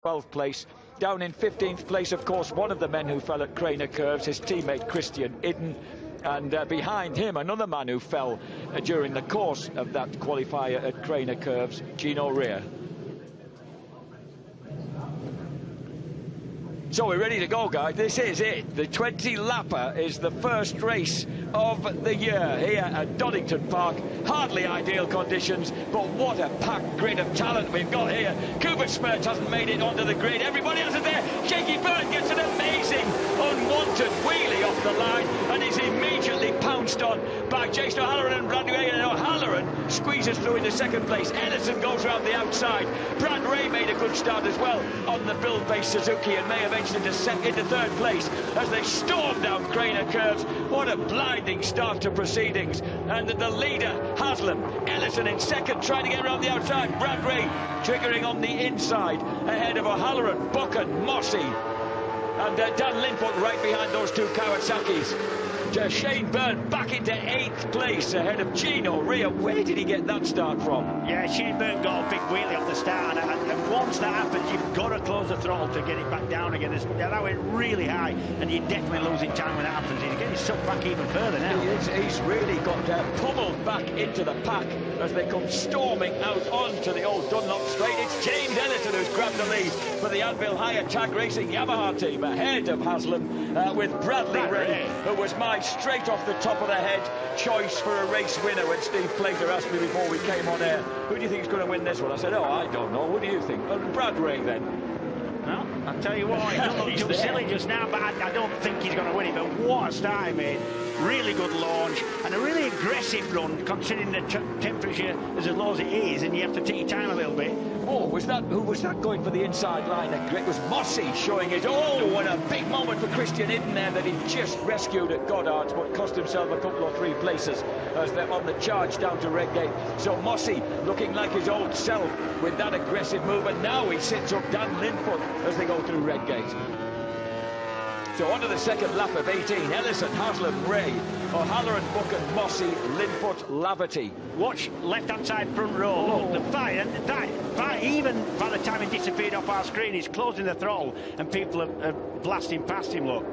12th place. Down in 15th place, of course, one of the men who fell at Craner Curves, his teammate Christian Idden. And behind him, another man who fell during the course of that qualifier at Craner Curves, Gino Rea. So we're ready to go, guys. This is it. The 20 lapper is the first race of the year here at Donington Park. Hardly ideal conditions, but what a packed grid of talent we've got here. Cooper Smertz hasn't made it onto the grid. Everybody else is there. Shaky Bird gets an amazing, unwanted wheelie off the line and is immediately pounced on by Jason O'Halloran and Brad Ray. And O'Halloran squeezes through into second place. Ellison goes around the outside. Brad Ray made a good start as well on the build-based Suzuki and may have edged into third place as they storm down Craner Curves. What a blinding start to proceedings. And the leader, Haslam. Ellison in second, trying to get around the outside. Brad Ray triggering on the inside ahead of O'Halloran, Buchan, Mossy. And Dan Linfoot right behind those two Kawasaki's. Shane Byrne back into 8th place ahead of Gino Rea. Where did he get that start from? Yeah, Shane Byrne got a big wheelie off the start, and once that happens, you've got to close the throttle to get it back down again. That went really high, and you're definitely losing time when that happens. He's getting sucked back even further now. He's really got pummeled back into the pack as they come storming out onto the old Dunlop straight. It's James Ellison who's grabbed the lead for the Anvil Higher Tag Racing Yamaha team ahead of Haslam with Bradley Ray, who was my straight off the top of the head choice for a race winner when Steve Plater asked me before we came on air, who do you think is going to win this one? I said, oh, I don't know. What do you think? Brad Ray then. Well, I'll tell you what, he doesn't look too silly just now, but I don't think he's going to win it. But what a start he made. Really good launch and a really aggressive run, considering the temperature is as low as it is, and you have to take your time a little bit. Oh, who was that going for the inside line? It was Mossy showing it. Oh, what a big moment for Christian Idden there that he just rescued at Goddard's, but cost himself a couple or three places as they're on the charge down to Redgate. So Mossy looking like his old self with that aggressive move, and now he sits up Dan Linfoot as they go through Redgate. So on to the second lap of 18. Ellison, Haslam, Ray, O'Halloran, Buchan, Mossy, Linfoot, Laverty. Watch left-hand side front row. Look, the fight, and that even by the time he disappeared off our screen, he's closing the throttle, and people are blasting past him, look.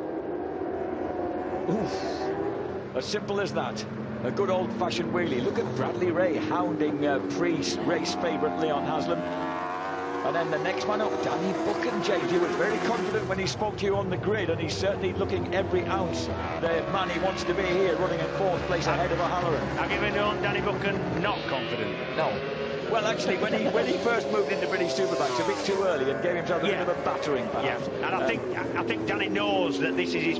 Oof. As simple as that. A good old-fashioned wheelie. Look at Bradley Ray hounding pre-race favourite Leon Haslam. And then the next man up, Danny Buchan, James. He was very confident when he spoke to you on the grid, and he's certainly looking every ounce the man he wants to be here, running in 4th place ahead of O'Halloran. I'll give it on Danny Buchan, not confident. No. Well, actually, when he first moved into British Superbike, a bit too early and gave himself a bit of a battering, perhaps. Yeah, and I think Danny knows that this is his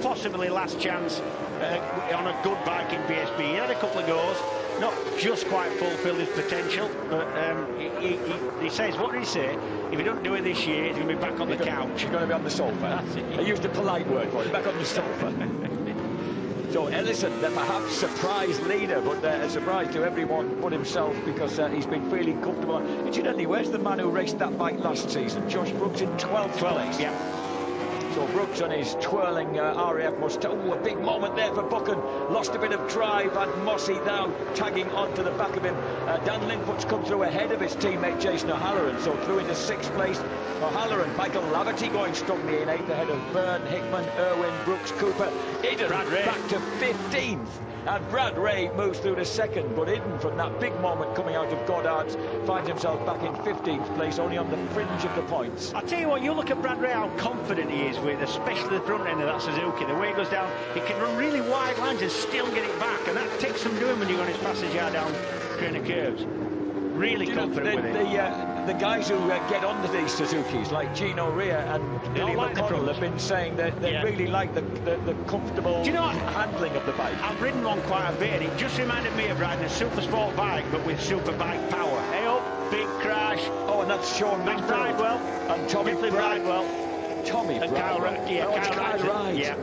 possibly last chance on a good bike in PSP. He had a couple of goes. Not just quite fulfilled his potential, but he says, what did he say? If he don't do it this year, he's going to be back on the couch. He's going to be on the sofa. I used a polite word for it, back on the sofa. So Ellison, the perhaps surprise leader, but a surprise to everyone but himself, because he's been feeling comfortable. Incidentally, where's the man who raced that bike last season? Josh Brooks in 12th place. Yeah. So Brooks on his twirling RAF Mustang. Oh, a big moment there for Buchan. Lost a bit of drive, and Mossy now tagging onto the back of him. Dan Linfoot's come through ahead of his teammate Jason O'Halloran, so through into 6th place. O'Halloran, Michael Laverty going strongly in 8th ahead of Byrne, Hickman, Irwin, Brooks, Cooper. Idden back to 15th. And Brad Ray moves through to 2nd, but Idden, from that big moment coming out of Goddard's, finds himself back in 15th place, only on the fringe of the points. I'll tell you what, you look at Brad Ray, how confident he is with, especially the front end of that Suzuki. The way he goes down, he can run really wide lines and still get it back, and that takes some doing when you're on his passage yard down Craner Curves. Really confident with it. The guys who get onto these Suzukis, like Gino Rea and Billy McConnell, have been saying that they really like the comfortable handling of the bike. I've ridden one quite a bit, and it just reminded me of riding a super sport bike, but with Superbike power. Hey up, big crash. Oh, and that's Sean Bridewell. And Tommy Bridewell. Tommy and Bridewell. Kyle Wright. Yeah.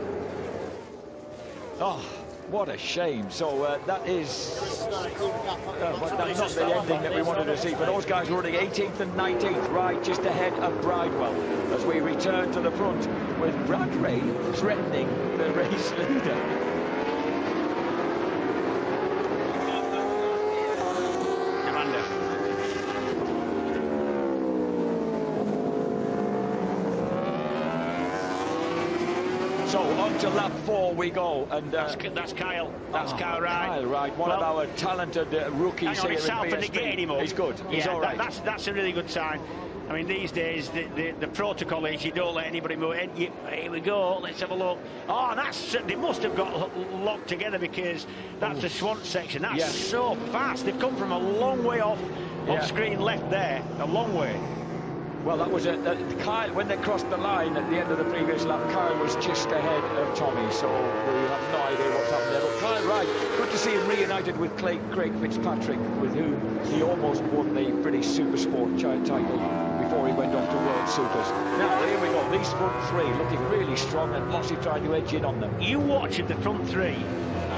Oh, what a shame. So that is that's not the ending that we wanted to see. But those guys running 18th and 19th, right just ahead of Bridewell, as we return to the front with Brad Ray threatening the race leader. So on to lap 4 we go, and that's Kyle. That's Kyle Wright. Kyle Wright, one of our talented rookies here in PSP. He's good. He's all right. That's a really good sign. I mean, these days the protocol is you don't let anybody move in. Here we go. Let's have a look. Oh, they must have got locked together, because that's the Swan section. That's so fast. They've come from a long way off screen left there. A long way. Well, that was Kyle, when they crossed the line at the end of the previous lap, Kyle was just ahead of Tommy, so we have no idea what's happened there. But Kyle Wright, good to see him reunited with Craig Fitzpatrick, with whom he almost won the British Supersport title before he went off to World Supers. Now, here we go, these front 3 looking really strong, and Mossy trying to edge in on them. You watch the front 3,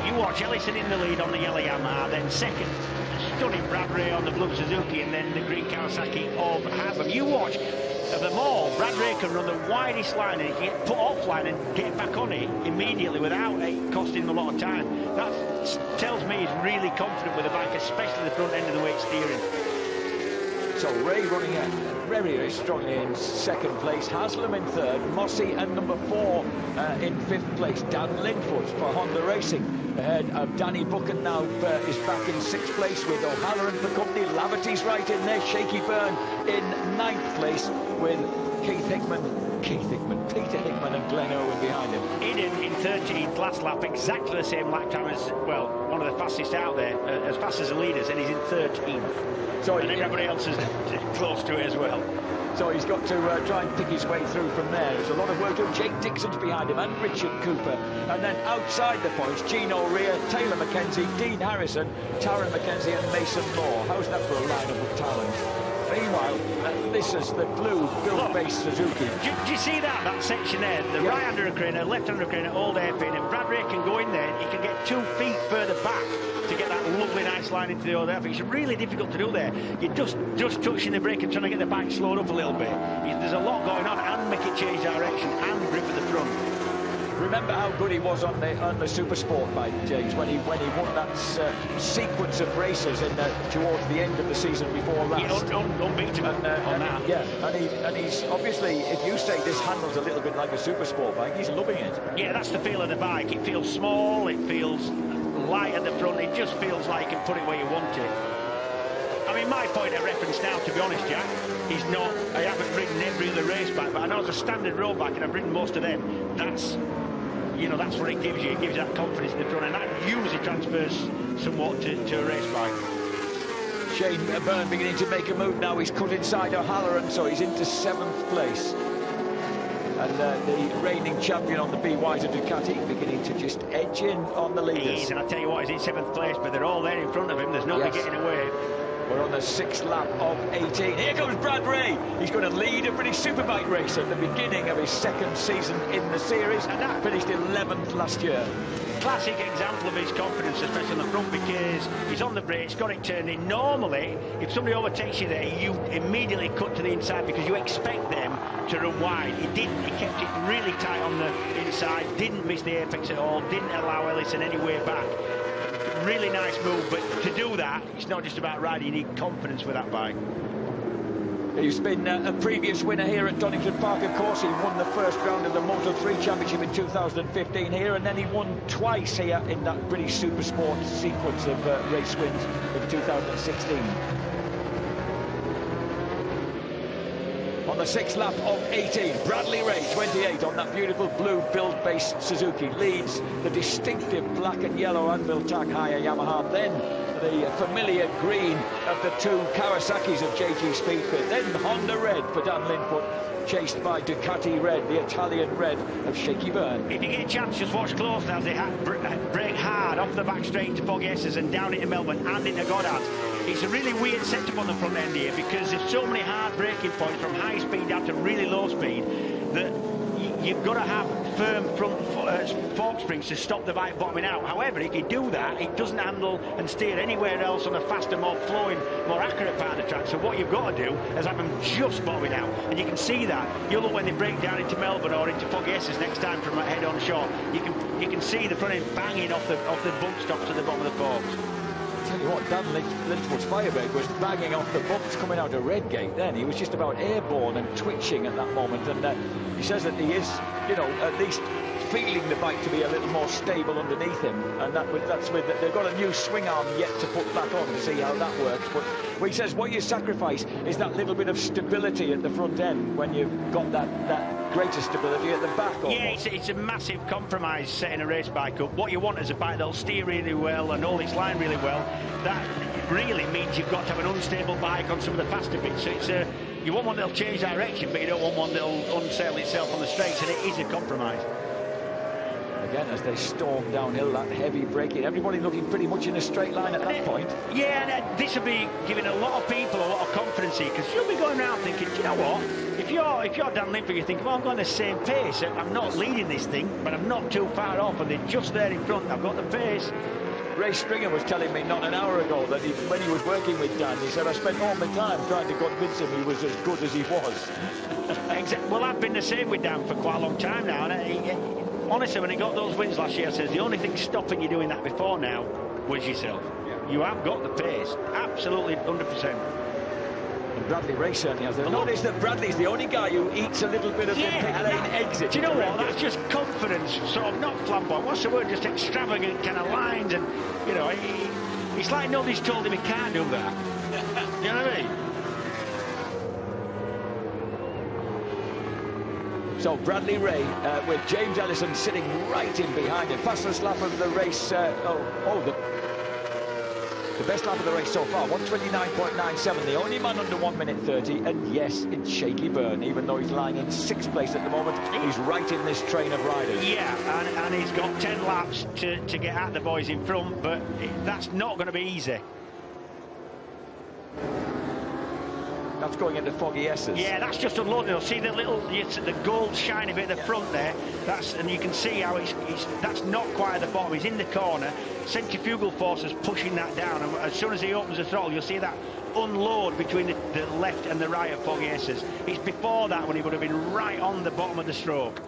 you watch Ellison in the lead on the yellow Yamaha, then second, stunning Brad Ray on the blue Suzuki, and then the green Kawasaki of Haslam. You watch of them all, Brad Ray can run the widest line and he can get put offline and get back on it immediately without it costing him a lot of time. That tells me he's really confident with the bike, especially the front end of the weight steering. So Ray running very, very strongly in second place, Haslam in third, Mossy and number 4 in 5th place, Dan Linfoot for Honda Racing. Ahead of Danny Buchan now is back in 6th place with O'Halloran for company. Laverty's right in there, Shaky Byrne in 9th place with Peter Hickman and Glenn Owen behind him. Eden in 13th last lap, exactly the same lap time as, well, one of the fastest out there, as fast as the leaders, and he's in 13th. So and everybody else is close to it as well. So he's got to try and pick his way through from there. There's a lot of work to do. Jake Dixon's behind him and Richard Cooper. And then outside the points, Gino Rea, Taylor McKenzie, Dean Harrison, Taron McKenzie and Mason Moore. How's that for a lineup of talent? Meanwhile, this is the blue build-based Suzuki. Do you see that section there? The right-hander craner, left-hander craner, old hairpin, and Brad Ray can go in there. He can get 2 feet further back to get that lovely nice line into the old hairpin. It's really difficult to do there. You're just touching the brake and trying to get the bike slowed up a little bit. There's a lot going on, and make it change direction and grip at the front. Remember how good he was on the Super Sport bike, James, when he won that sequence of races towards the end of the season before last. Unbeatable on that. Yeah, and he's obviously, if you say this handles a little bit like a Super Sport bike, he's loving it. Yeah, that's the feel of the bike. It feels small, it feels light at the front, it just feels like you can put it where you want it. I mean, my point of reference now, to be honest, Jack, is not, I haven't ridden every other race bike, but I know it's a standard road bike and I've ridden most of them. That's what it gives you. It gives you that confidence in the front, and that usually transfers somewhat to a race bike. Shane Byrne beginning to make a move now. He's cut inside O'Halloran, so he's into 7th place. And the reigning champion on the BY's Ducati beginning to just edge in on the leaders. And I tell you what, he's in 7th place, but they're all there in front of him. There's nobody getting away. We're on the 6th lap of 18. Here comes Brad Ray. He's going to lead a British Superbike race at the beginning of his 2nd season in the series, and that finished 11th last year. Classic example of his confidence, especially on the front, because he's on the brakes, got it turned in. Normally, if somebody overtakes you there, you immediately cut to the inside because you expect them to run wide. He didn't. He kept it really tight on the inside, didn't miss the apex at all, didn't allow Ellison any way back. Really nice move, but to do that, it's not just about riding, you need confidence with that bike. He's been a previous winner here at Donington Park, of course. He won the first round of the Moto3 Championship in 2015 here, and then he won twice here in that British Supersport sequence of race wins in 2016. On the 6th lap of 18, Bradley Ray, 28, on that beautiful blue build-based Suzuki, leads the distinctive black and yellow Anvil Tag higher Yamaha, then the familiar green of the 2 Kawasaki's of JG Speedfit, then Honda red for Dan Linfoot, chased by Ducati red, the Italian red of Shaky Byrne. If you get a chance, just watch close now. They brake hard off the back straight into Foggy S's and down into Melbourne and into Goddard. It's a really weird setup on the front end here because there's so many hard braking points from high speed down to really low speed that you've got to have firm front fork springs to stop the bike bottoming out. However, if you do that, it doesn't handle and steer anywhere else on a faster, more flowing, more accurate part of the track. So what you've got to do is have them just bottoming out, and you can see that. You'll look when they break down into Melbourne or into Foggy S's next time from head on shore. You can see the front end banging off the bump stops at the bottom of the forks. tell you what, Dan Lynchwood's Firebreak was banging off the bumps coming out of Redgate then. He was just about airborne and twitching at that moment, and he says that he is, you know, at least feeling the bike to be a little more stable underneath him, and that's with they've got a new swing arm yet to put back on to see how that works. But he says what you sacrifice is that little bit of stability at the front end when you've got that greater stability at the back. Almost. Yeah, it's a massive compromise setting a race bike up. What you want is a bike that'll steer really well and hold its line really well. That really means you've got to have an unstable bike on some of the faster bits. So it's you want one that'll change direction, but you don't want one that'll unsettle itself on the straights, and it is a compromise. Again, as they storm downhill, that heavy braking, everybody looking pretty much in a straight line at that point. Yeah, and this will be giving a lot of people a lot of confidence here, because you'll be going around thinking, do you know what? If you're Dan Linford, you think, well, I'm going the same pace. I'm not leading this thing, but I'm not too far off, and they're just there in front. I've got the pace. Ray Stringer was telling me not an hour ago that when he was working with Dan, he said, I spent all my time trying to convince him he was as good as he was. Exactly. Well, I've been the same with Dan for quite a long time now, and honestly, when he got those wins last year, I says the only thing stopping you doing that before now was yourself. Yeah. You have got the pace, absolutely 100%. And Bradley Ray certainly has. I've noticed that Bradley's the only guy who eats a little bit of the pit lane exit. Do you know what? That's just confidence, sort of not flamboyant. What's the word? Just extravagant kind of lines, and you know, it's like nobody's told him he can't do that. You know what I mean? So Bradley Ray with James Ellison sitting right in behind him. Fastest lap of the race. The best lap of the race so far, 1:29.97. The only man under 1:30. And yes, it's Shaky Byrne, even though he's lying in 6th place at the moment. He's right in this train of riders. Yeah, and he's got 10 laps to get at the boys in front, but that's not going to be easy. That's going into foggy S's. Yeah, that's just unloading. See the little, the gold shiny bit at the front there. And you can see how that's not quite at the bottom. He's in the corner. Centrifugal forces pushing that down. And as soon as he opens the throttle, you'll see that unload between the left and the right of foggy S's. It's before that when he would have been right on the bottom of the stroke.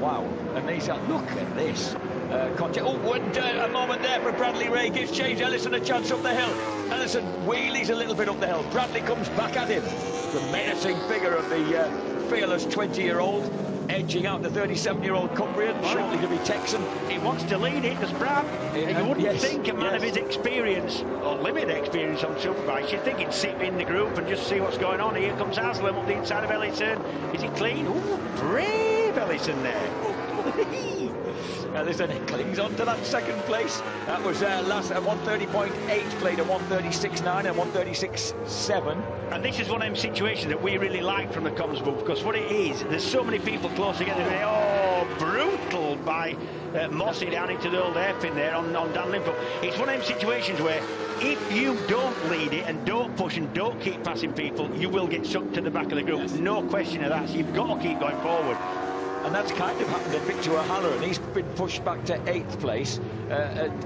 Wow, and he's look at this. A moment there for Bradley Ray, gives James Ellison a chance up the hill. Ellison wheelies a little bit up the hill. Bradley comes back at him. The menacing figure of the fearless 20-year-old, edging out the 37-year-old Cumbrian, shortly to be Texan. He wants to lead it, does Brad. You wouldn't think a man of his experience, or limited experience on Superbike, you'd think he'd sit in the group and just see what's going on. Here comes Haslam up the inside of Ellison. Is he clean? Ooh, brave Ellison there. Ellison clings on to that 2nd place. That was last at 1:30.8, played at 1:36.9 and 1:36.7. And this is one of them situations that we really like from the comms booth, because what it is, there's so many people close together. Oh, brutal by Mossy down into the old hairpin there on Dan Linford. It's one of them situations where if you don't lead it and don't push and don't keep passing people, you will get sucked to the back of the group. Yes. No question of that. So you've got to keep going forward. And that's kind of happened to Victor O'Halloran. He's been pushed back to 8th place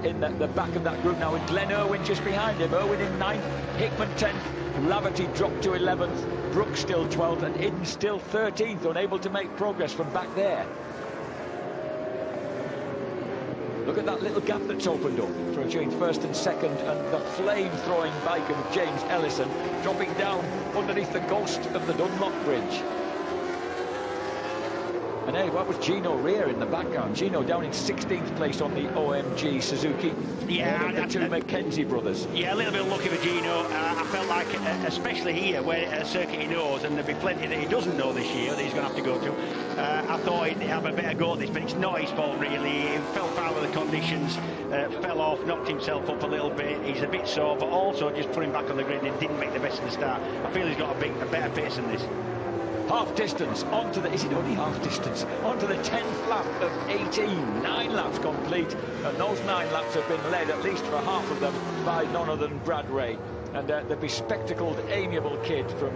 in the back of that group now, with Glenn Irwin just behind him. Irwin in 9th, Hickman 10th, Laverty dropped to 11th, Brooks still 12th, and Idden still 13th, unable to make progress from back there. Look at that little gap that's opened up between 1st and 2nd, and the flame-throwing bike of James Ellison dropping down underneath the ghost of the Dunlop Bridge. And hey, what was Gino Rear in the background? Gino down in 16th place on the OMG Suzuki. Yeah, the two McKenzie brothers. Yeah, a little bit lucky for Gino. I felt like, especially here, where a circuit he knows, and there'll be plenty that he doesn't know this year that he's going to have to go to. I thought he'd have a bit of go at this, but it's not his fault really. He fell foul of the conditions, fell off, knocked himself up a little bit. He's a bit sore, but also just put him back on the grid and didn't make the best of the start. I feel he's got a better pace than this. Half distance onto the, is it only half distance? Onto the 10th lap of 18, 9 laps complete, and those 9 laps have been led, at least for half of them, by none other than Brad Ray. And the bespectacled, amiable kid from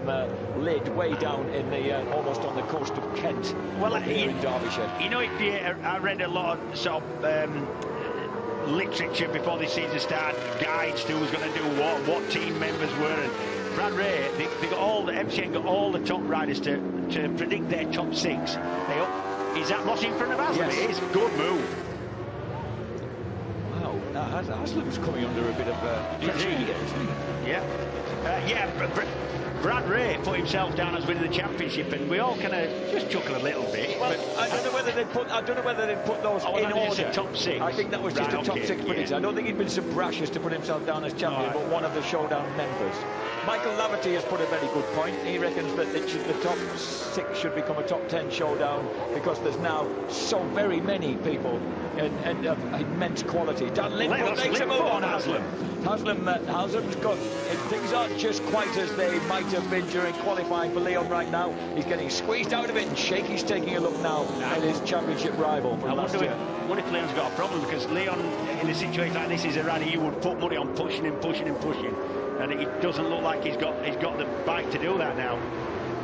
Lydd, way down in the, almost on the coast of Kent, well, here in Derbyshire. You know, I read a lot of sort of literature before this season started, guides to who's going to do what team members were, and Brad Ray, they got all the MCN got all the top riders to predict their top 6. Is that Mossy in front of us? Yes. It is. Good move. Wow, Haslam's coming under a bit of pressure here, isn't he? Yeah. Brad Ray put himself down as winning the championship, and we all kind of just chuckle a little bit. Well, I don't know whether they put those in order. Top six. I think that was just a top six prediction. I don't think he'd been so brash as to put himself down as champion, but one of the showdown members. Michael Laverty has put a very good point. He reckons that the top 6 should become a top 10 showdown because there's now so very many people and of immense quality. Dan Linford makes a move on Haslam. Haslam's got, things aren't just quite as they might have been during qualifying for Leon right now. He's getting squeezed out of it, and Shaky's taking a look now at his championship rival from last year. I wonder if Leon's got a problem, because Leon, in a situation like this, is a rider you would put money on pushing and pushing and pushing. And it doesn't look like he's got the bike to do that now.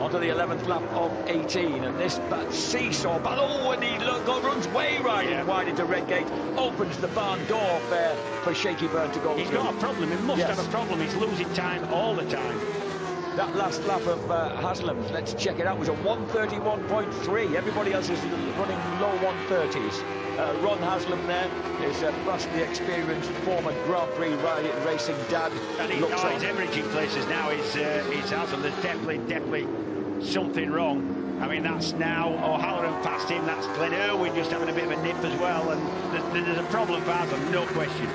Onto the 11th lap of 18, and this seesaw battle, and he runs way wide into Redgate, opens the barn door for Shaky Byrne to go He's through. got a problem, he must have a problem, he's losing time all the time. That last lap of Haslam, let's check it out, was a 1:31.3. Everybody else is running low 1:30s. Ron Haslam there is vastly experienced former Grand Prix racing dad. And he's hemorrhaging places now. He's Haslam. There's definitely something wrong. I mean, that's now O'Halloran past him. That's Glenn Irwin just having a bit of a nip as well. And there's a problem for Haslam, no question.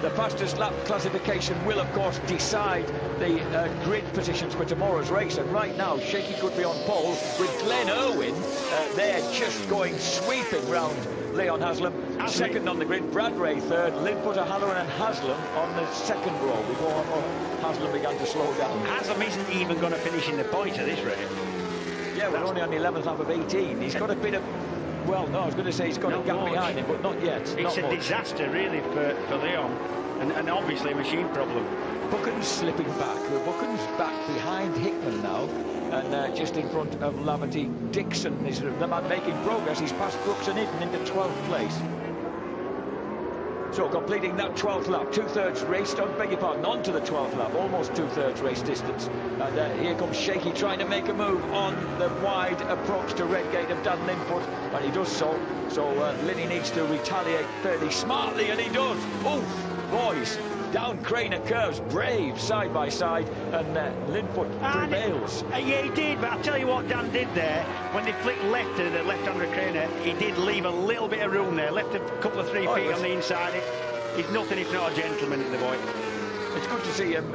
The fastest lap classification will, of course, decide the grid positions for tomorrow's race. And right now, Shaky could be on pole with Glenn Irwin. They're just going sweeping round Leon Haslam. Second on the grid, Brad Ray third, Linford, O'Halloran and Haslam on the second row before Haslam began to slow down. Haslam isn't even going to finish in the points of this race. Yeah, we're only on the 11th lap of 18. He's got a bit of... Well, no, I was going to say he's got a gap behind him, but not yet. It's a disaster, really, for Leon. And obviously a machine problem. Buchan's slipping back. Buchan's back behind Hickman now, and just in front of Laverty. Dixon is the man making progress. He's passed Brooks and Itten into 12th place. So completing that 12th lap, 2/3 race, beg your pardon, onto the 12th lap, almost 2/3 race distance. And here comes Shaky trying to make a move on the wide approach to Redgate of Dan Linford, and he does so. So Linny needs to retaliate fairly smartly, and he does. Oof, boys, down Craner curves, brave side by side, and Linford prevails. Yeah, he did, but I'll tell you what Dan did there. When they flicked left to the left-hander Craner, he did leave a little bit of room there, left a couple of 3 feet on the inside. He's nothing if not a gentleman at the boy. It's good to see him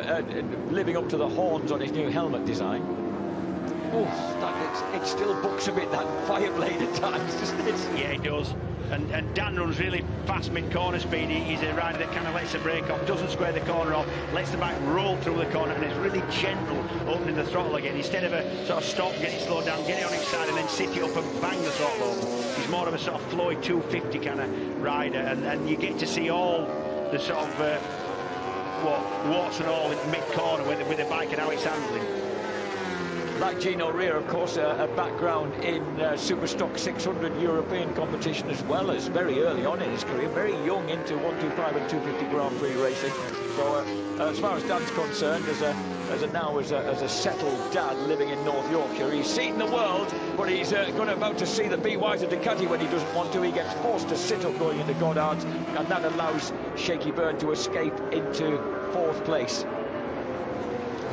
living up to the horns on his new helmet design. Oof, it still bucks a bit, that Fireblade at times, doesn't it? Yeah, it does. And Dan runs really fast mid-corner speed. He's a rider that kind of lets the brake off, doesn't square the corner off, lets the bike roll through the corner, and is really gentle opening the throttle again. Instead of a sort of stop, get it slowed down, get it on its side, and then sit it up and bang the throttle open. He's more of a sort of Floyd 250 kind of rider, and you get to see all the sort of warts and all in mid-corner with the bike and how it's handling. Like Gino Rea, of course, a background in Superstock 600 European competition, as well as very early on in his career, very young into 125 and 250 Grand Prix racing. So as far as Dan's concerned, as a settled dad living in North Yorkshire, he's seen the world, but he's about to see the BYs of Ducati when he doesn't want to. He gets forced to sit up going into Goddard's, and that allows Shaky Byrne to escape into 4th place.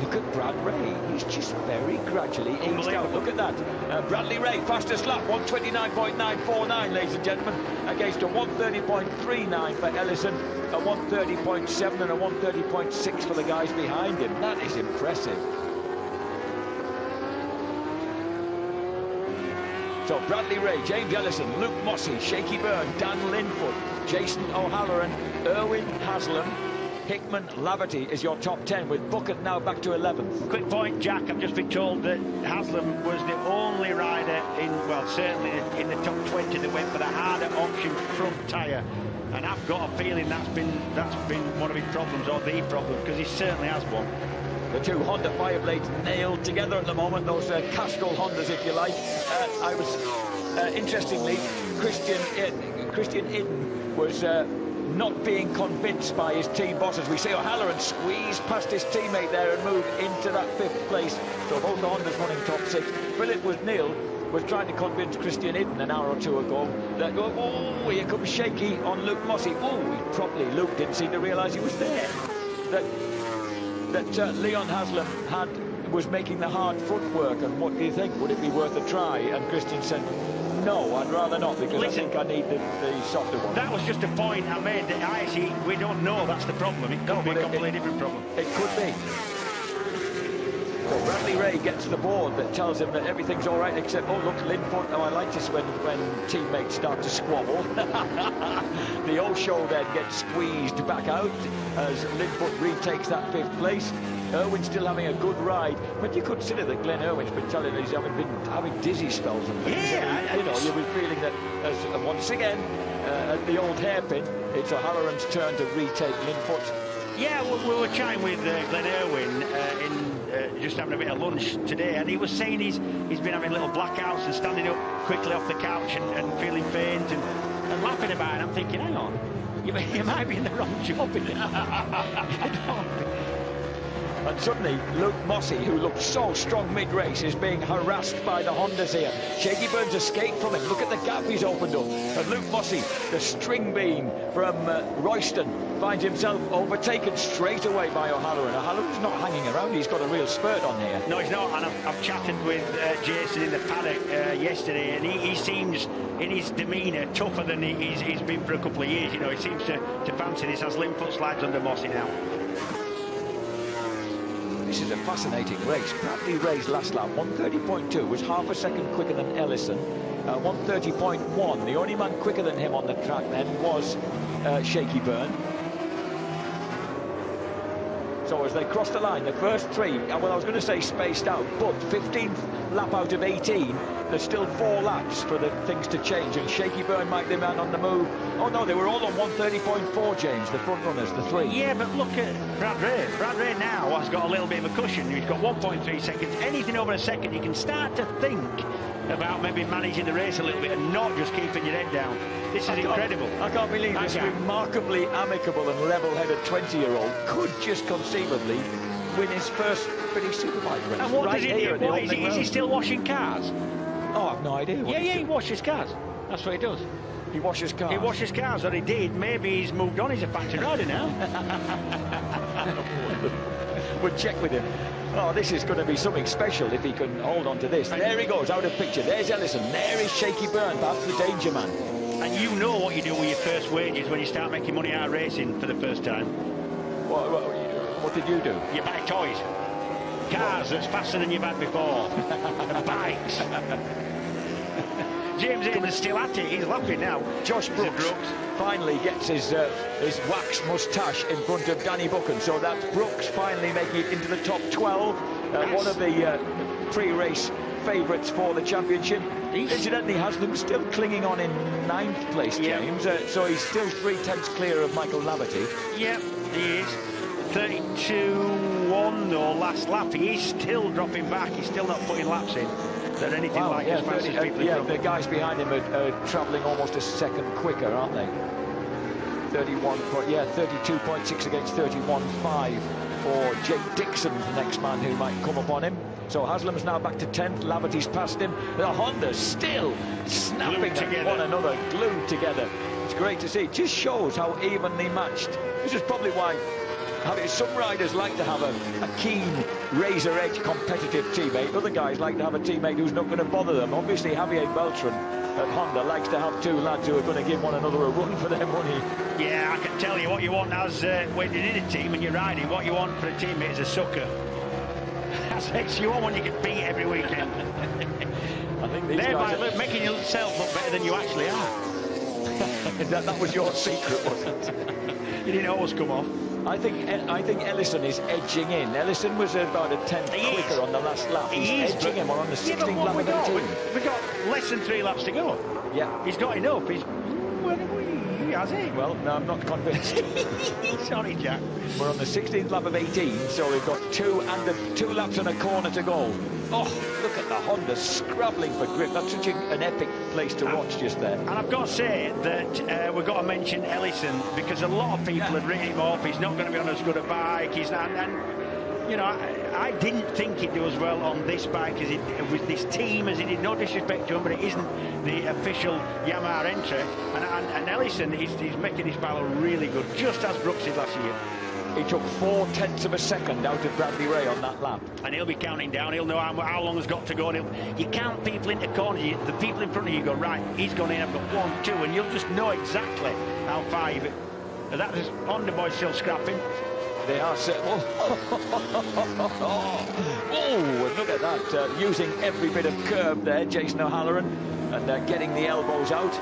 Look at Brad Ray, he's just very gradually aged out. Look at that. Bradley Ray, fastest lap, 129.949, ladies and gentlemen, against a 130.39 for Ellison, a 130.7 and a 130.6 for the guys behind him. That is impressive. So Bradley Ray, James Ellison, Luke Mossey, Shaky Byrne, Dan Linford, Jason O'Halloran, Irwin Haslam, Hickman, Laverty is your top 10, with Bucket now back to 11th. Quick point, Jack, I've just been told that Haslam was the only rider certainly in the top 20 that went for the harder option front tyre. And I've got a feeling that's been one of his problems, or the problem, because he certainly has one. The two Honda Fireblades nailed together at the moment, those Castrol Hondas, if you like. Interestingly, Christian Itten was not being convinced by his team boss, as we see O'Halloran squeeze past his teammate there and move into that 5th place. So both the Hondas running top 6. Philip was nil. was trying to convince Christian Iden an hour or two ago that, oh, here comes Shaky on Luke Mossey. Oh, Luke didn't seem to realise he was there. That Leon Haslam was making the hard footwork, and what do you think? Would it be worth a try? And Christian said, no, I'd rather not, because I think I need the softer one. That was just a point I made. That we don't know that's the problem. It could be a completely different problem. It could be. So Bradley Ray gets the board that tells him that everything's all right, except, oh, look, Linfoot. Oh, I like this when teammates start to squabble. The old show then gets squeezed back out as Linfoot retakes that 5th place. Irwin's still having a good ride, but you consider that Glenn Irwin's been telling us he's been having dizzy spells and things. Yeah, you'll be feeling that as once again at the old hairpin, it's O'Halloran's turn to retake Linfoot. Yeah, we were chatting with Glenn Irwin just having a bit of lunch today, and he was saying he's been having little blackouts and standing up quickly off the couch and feeling faint and laughing about it. I'm thinking, hang on, you might be in the wrong job in it. And suddenly, Luke Mossey, who looked so strong mid-race, is being harassed by the Hondas here. Shaky Burns escaped from him. Look at the gap he's opened up. And Luke Mossey, the string bean from Royston, finds himself overtaken straight away by O'Halloran. O'Halloran's not hanging around. He's got a real spurt on here. No, he's not. And I've chatted with Jason in the paddock yesterday, and he seems, in his demeanour, tougher than he's been for a couple of years. You know, he seems to fancy this as Linfoot slides under Mossey now. This is a fascinating race. Bradley Ray's last lap, 1:30.2, was half a second quicker than Ellison. 1:30.1, the only man quicker than him on the track then was Shaky Byrne. So as they cross the line, the first 3, well, I was going to say spaced out, but 15th lap out of 18, there's still 4 laps for the things to change, and Shaky Byrne might be man on the move. Oh no, they were all on 1:30.4, James, the front runners, the 3. Yeah, but look at Brad Ray. Brad Ray now has got a little bit of a cushion. He's got 1.3 seconds. Anything over a second, you can start to think about maybe managing the race a little bit and not just keeping your head down. This is incredible. I can't believe this remarkably amicable and level-headed 20-year-old could just conceivably win his first British Superbike race. And what does he do? Is he still washing cars? Oh, I've no idea. Yeah, he washes cars. That's what he does. He washes cars? He washes cars, or he did. Maybe he's moved on. He's a factory rider now. We'll check with him. Oh, this is going to be something special if he can hold on to this. There he goes, out of picture. There's Ellison. There is Shaky Byrne, perhaps the danger man. And you know what you do with your first wages when you start making money out of racing for the first time. What did you do? You buy toys. Cars that's faster than you've had before. And bikes. James Hayden's still at it. He's laughing now. Josh Brooks finally gets his wax moustache in front of Danny Buchan. So that's Brooks finally making it into the top 12. One of the pre-race favourites for the championship. Incidentally, Haslam still clinging on in 9th place, James. So he's still 3/10 clear of Michael Laverty. Yep, he is. 32-1 though last lap. He is still dropping back. He's still not putting laps in. They're anything like as fast as people. The guys behind him are travelling almost a second quicker, aren't they? 32.6 against 31.5 for Jake Dixon, the next man who might come upon him. So Haslam's now back to 10th. Laverty's past him. The Hondas still snapping at one another, glued together. It's great to see. It just shows how evenly matched. This is probably why some riders like to have a keen, razor-edge competitive teammate. Other guys like to have a teammate who's not going to bother them. Obviously, Javier Beltran at Honda likes to have 2 lads who are going to give one another a run for their money. Yeah, I can tell you what you want as when you're in a team and you're riding. What you want for a teammate is a sucker. That's you want one you can beat every weekend. I think these guys are making yourself look better than you actually are. that was your secret, wasn't it? You didn't always come off. I think Ellison is edging in. Ellison was about a 10th quicker on the last lap. He's edging him on the 16th lap of 18. We've got less than 3 laps to go. Yeah. He's got enough. Has he? Well, no, I'm not convinced. Sorry, Jack. We're on the 16th lap of 18, so we've got 2 laps and a corner to go. Oh, look at the Honda scrabbling for grip. That's such an epic place to watch just there. And I've got to say that we've got to mention Ellison, because a lot of people had written him off. He's not going to be on as good a bike. He's not, and you know, I didn't think he'd do as well on this bike as with this team as he did. No disrespect to him, but it isn't the official Yamaha entry. And Ellison, he's making his battle really good, just as Brooks did last year. He took 0.4 of a second out of Bradley Ray on that lap. And he'll be counting down. He'll know how long has got to go. And you count people into corners. The people in front of you go, right, he's gone in, I've got 1, 2, and you'll just know exactly how far you've been. That is on the boys still scrapping. They are oh, look at that. Using every bit of curb there, Jason O'Halloran, and getting the elbows out.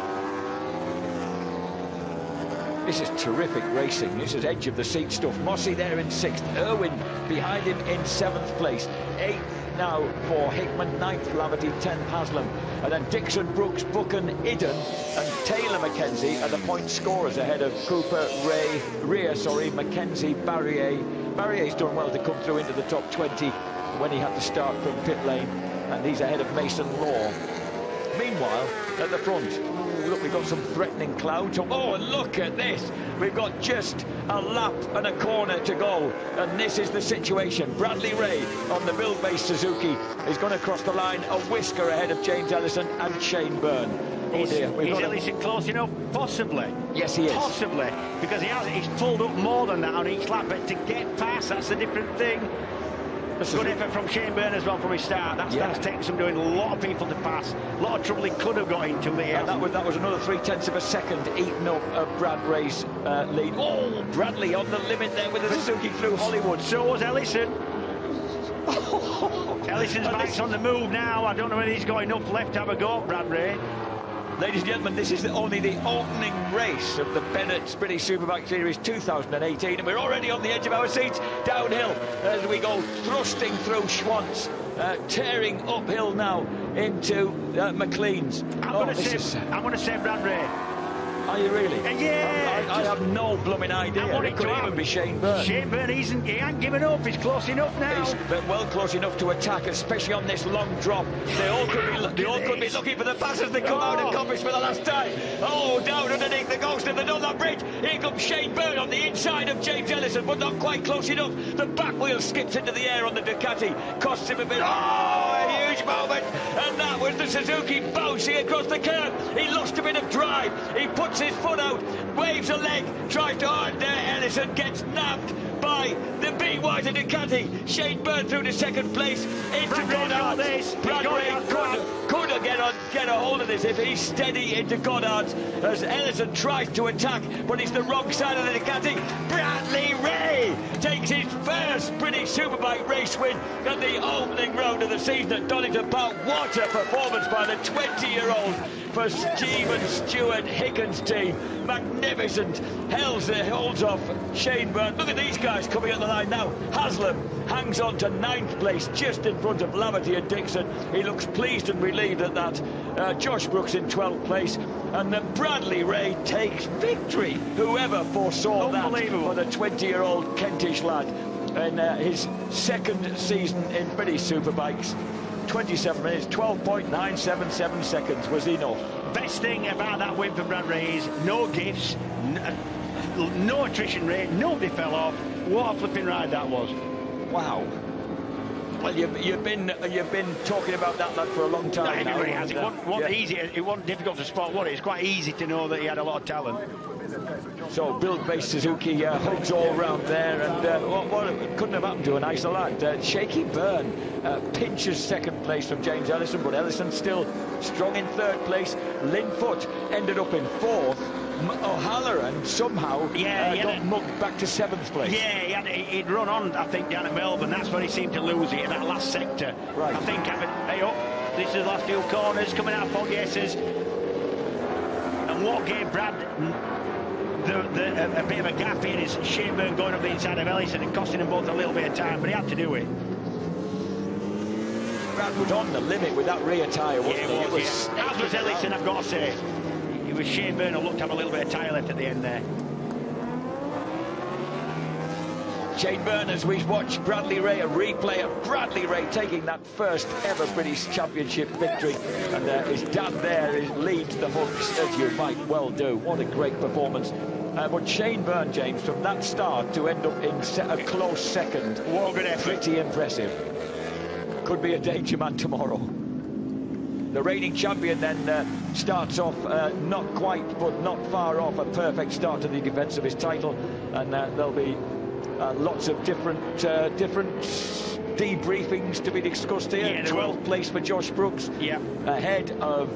This is terrific racing. This is edge of the seat stuff. Mossy there in 6th. Irwin behind him in 7th place. 8th now for Hickman. 9th Laverty. 10th Haslam. And then Dixon, Brooks, Buchan, Idden and Taylor Mackenzie are the point scorers ahead of Cooper, Rea, Mackenzie, Barrier. Barrier's done well to come through into the top 20 when he had to start from pit lane. And he's ahead of Mason Law. Meanwhile, at the front, look, we've got some threatening clouds. Oh, and look at this. We've got just a lap and a corner to go. And this is the situation. Bradley Ray on the build-based Suzuki is going to cross the line a whisker ahead of James Ellison and Shane Byrne. Oh dear. Is Ellison close enough? Possibly. Yes, he is. Possibly. Because he's pulled up more than that on each lap. But to get past, that's a different thing. Good effort from Shane Byrne as well from his start. That's taken some doing. A lot of people to pass. A lot of trouble he could have got into the air. That was another 0.3 of a second eaten up Brad Ray's lead. Oh, Bradley on the limit there with the Suzuki through Hollywood. So was Ellison. Ellison's bike's on the move now. I don't know whether he's got enough left to have a go at Brad Ray. Ladies and gentlemen, this is only the opening race of the Bennett's British Superbike Series 2018, and we're already on the edge of our seats downhill as we go thrusting through Schwantz, tearing uphill now into McLean's. I'm going to say Brad Ray. Are you really? Yeah. I have no blooming idea. It could even be Shane Byrne. Shane Byrne, he ain't given up. He's close enough now. He's well close enough to attack, especially on this long drop. They all could be looking for the pass as they come out of Coppice for the last time. Oh, down underneath the ghost of the Dunlop Bridge. Here comes Shane Byrne on the inside of James Ellison, but not quite close enough. The back wheel skips into the air on the Ducati. Costs him a bit. Oh, a huge moment. And that was the Suzuki bouncing across the curb. He lost a bit of drive. He puts his foot out, waves a leg, tries to hard there. Ellison gets nabbed by the BYD Ducati. Shane Byrne through to 2nd place into Goddard's. Bradley could get a hold of this if he's steady into Goddard's as Ellison tries to attack, but he's the wrong side of the Ducati. Bradley Ray takes his first British Superbike race win at the opening round of the season at Donington Park. What a performance by the 20-year-old for Stephen Stewart Higgins' team. Magnificent. Holds off Shane Byrne. Look at these guys coming up the line now. Haslam hangs on to 9th place, just in front of Laverty and Dixon. He looks pleased and relieved at that. Josh Brooks in 12th place, and then Bradley Ray takes victory. Whoever foresaw that for the 20-year-old Kentish lad in his 2nd season in British Superbikes. 27 minutes, 12.977 seconds was enough. Best thing about that win for Brad Ray is no gifts, no attrition rate, nobody fell off. What a flipping ride that was. Wow. Well, you've been talking about that lad for a long time. No, everybody has. It wasn't easy. It wasn't difficult to spot, was it? It's quite easy to know that he had a lot of talent. So build-based Suzuki hugs all round there, and what couldn't have happened to a nicer lad. Shaky Byrne pinches 2nd place from James Ellison, but Ellison still strong in 3rd place. Linfoot ended up in 4th. O'Halloran somehow got mugged back to 7th place. Yeah, he'd run on, I think, down at Melbourne. That's where he seemed to lose it in that last sector. Right. I think, this is the last few corners coming out of Foggiesses. And what gave Brad a bit of a gap here is Shane Byrne going up the inside of Ellison and costing them both a little bit of time, but he had to do it. Brad was on the limit with that rear tyre, wasn't he? It was, as was Ellison, I've got to say. It was Shane Byrne who looked to have a little bit of tyre left at the end there. Shane Byrne, as we watch Bradley Ray, a replay of Bradley Ray taking that first ever British Championship victory, and his dad there leads the hugs, as you might well do. What a great performance. But Shane Byrne, James, from that start to end up in a close second, what a good effort. Pretty impressive. Could be a danger man tomorrow. The reigning champion then starts off not quite, but not far off a perfect start to the defence of his title, and there'll be lots of different debriefings to be discussed here. Yeah, 12th place for Josh Brooks, ahead of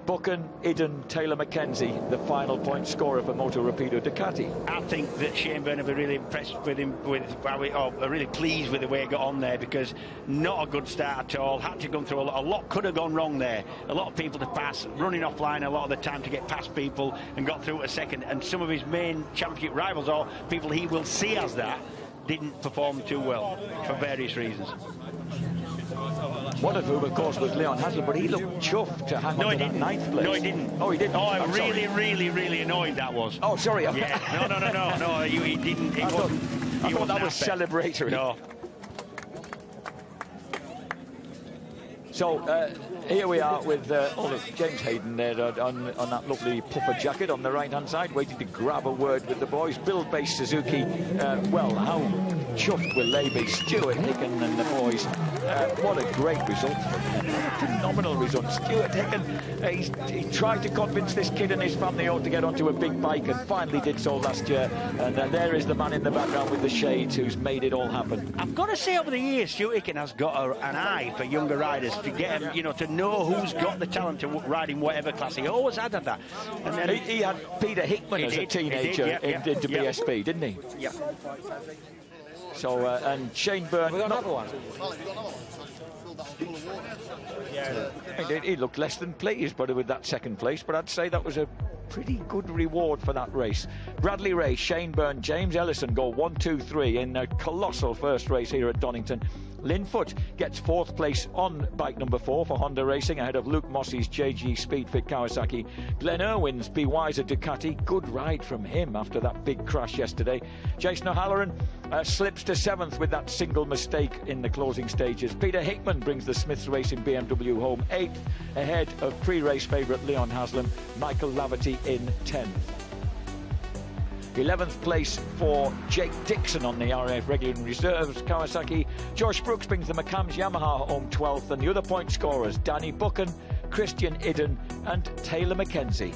Buchan, Idden, Taylor Mackenzie, the final point scorer for Moto Rapido Ducati. I think that Shane Byrne will be really impressed with him, really pleased with the way he got on there, because not a good start at all. Had to go through a lot could have gone wrong there. A lot of people to pass, running offline a lot of the time to get past people, and got through a second. And some of his main championship rivals, or people he will see as that, didn't perform too well for various reasons. One of whom, of course, was Leon Haslam, but he looked chuffed to hang on to that 9th place. No, he didn't. Oh, he didn't. Oh, really annoyed that was. Oh, sorry. Yeah. No, he didn't. I thought that was celebratory. No. So here we are with James Hayden there on that lovely puffer jacket on the right-hand side, waiting to grab a word with the boys. Build-based Suzuki, well, how chuffed will they be? Stuart Hicken and the boys. What a great result for them. Phenomenal result. Stuart Hicken, he tried to convince this kid and his family all to get onto a big bike, and finally did so last year. And there is the man in the background with the shades who's made it all happen. I've got to say, over the years, Stuart Hicken has got an eye for younger riders, to get him, to know who's got the talent to ride in whatever class. He always had that. And then he had Peter Hickman as a teenager into BSB, didn't he? Yeah. So, and Shane Byrne... We got another one. He looked less than pleased with that second place, but I'd say that was a pretty good reward for that race. Bradley Ray, Shane Byrne, James Ellison go 1, 2, 3 in a colossal first race here at Donington. Lynn Foote gets 4th place on bike number 4 for Honda Racing, ahead of Luke Mossey's JG Speedfit Kawasaki. Glenn Irwin's Be Wiser Ducati, good ride from him after that big crash yesterday. Jason O'Halloran slips to 7th with that single mistake in the closing stages. Peter Hickman brings the Smiths Racing BMW home 8th, ahead of pre-race favourite Leon Haslam. Michael Laverty in 10th. 11th place for Jake Dixon on the RAF Regular and Reserves Kawasaki. Josh Brooks brings the McCams Yamaha home 12th, and the other point scorers Danny Buchan, Christian Idden and Taylor Mackenzie.